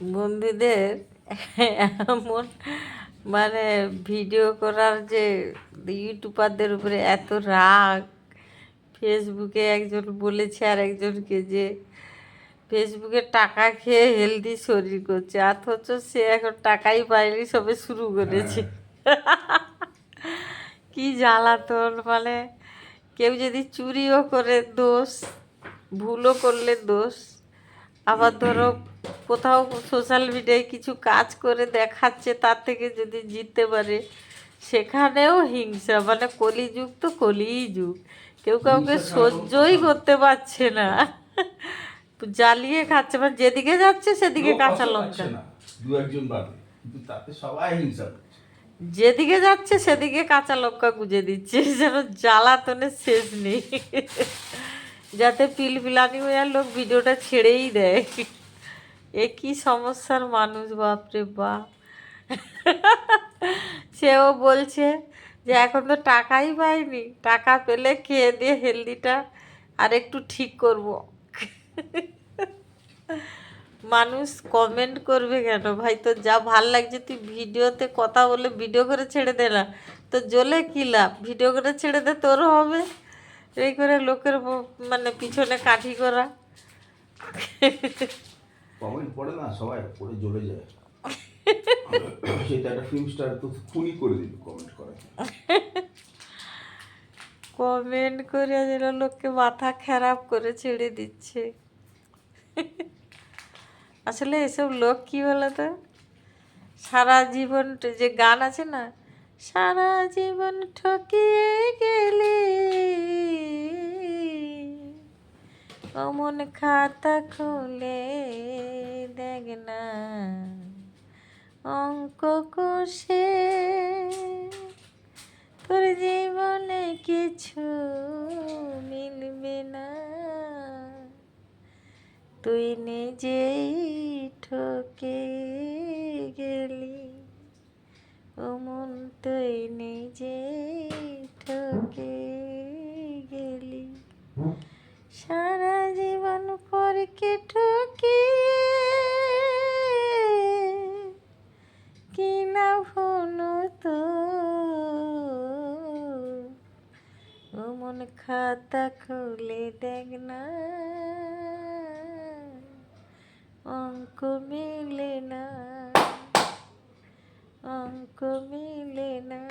বন্ধুদের এমন মানে ভিডিও করার যে ইউটিউবারদের উপরে এত রাগ। ফেসবুকে একজন বলেছে আর একজনকে যে ফেসবুকে টাকা খেয়ে হেলদি শরীর করছে, অথচ সে এখন টাকাই পায়নি, সবে শুরু করেছে। কি জ্বালাতন! মানে কেউ যদি চুরিও করে দোষ, ভুলও করলে দোষ, আবার ধরো কোথাও সোশ্যাল মিডিয়ায় কিছু কাজ করে দেখাচ্ছে, তার থেকে যদি জিততে পারে সেখানেও হিংসা। মানে কলিযুগ তো কলিযুগ, কেউ কাউকে সহ্যই করতে পারছে না, জ্বালিয়ে খাচ্ছে। মানে যেদিকে যাচ্ছে সেদিকে কাঁচা লঙ্কা, দু একজন বাদে, কিন্তু তাতে সবাই হিংসা করছে। যেদিকে যাচ্ছে সেদিকে কাঁচা লঙ্কা গুঁজে দিচ্ছে, যেন জ্বালাতনের শেষ নেই। যাতে পিলপিলানি হয়ে লোক ভিডিওটা ছেড়েই দেয়। এ কি সমস্যার মানুষ, বাপরে বাপ! সেও বলছে যে এখন তো টাকাই পাইনি, টাকা পেলে খেয়ে দিয়ে হেলদিটা আর একটু ঠিক করব। মানুষ কমেন্ট করবে কেন ভাই? তো যা ভাল লাগছে তুই ভিডিওতে কথা বলে ভিডিও করে ছেড়ে দে না, তো জ্বলে কী লাভ? ভিডিও করে ছেড়ে দে, তোরও হবে। এই করে লোকের মানে পিছনে কাঠি করা। কমেন্ট পড়ে না সবাই, পড়ে জ্বলে যায়। সেটা একটা ফিল্ম স্টার তো খুনই করে দিল কমেন্ট করে। কমেন্ট করে যেন লোককে মাথা খারাপ করে ছেড়ে দিচ্ছে। আসলে এসব লোক কি বলতো, সারা জীবন যে গান আছে না, সারা জীবন ঠকিয়ে গেলি, অমন খাতা খুলে দেখ না, অঙ্ক কষে তোর জীবনে কিছু মিলবে না, তুই নিজেই ঠকে গেলি, অমন তুই নিজেই ঠকে গেলি, সারা জীবন পরকে ঠকিয়ে কি না হলো তো, অমন খাতা খুলে দেখ না, অঙ্ক মিলে না, অঙ্ক মিলে না।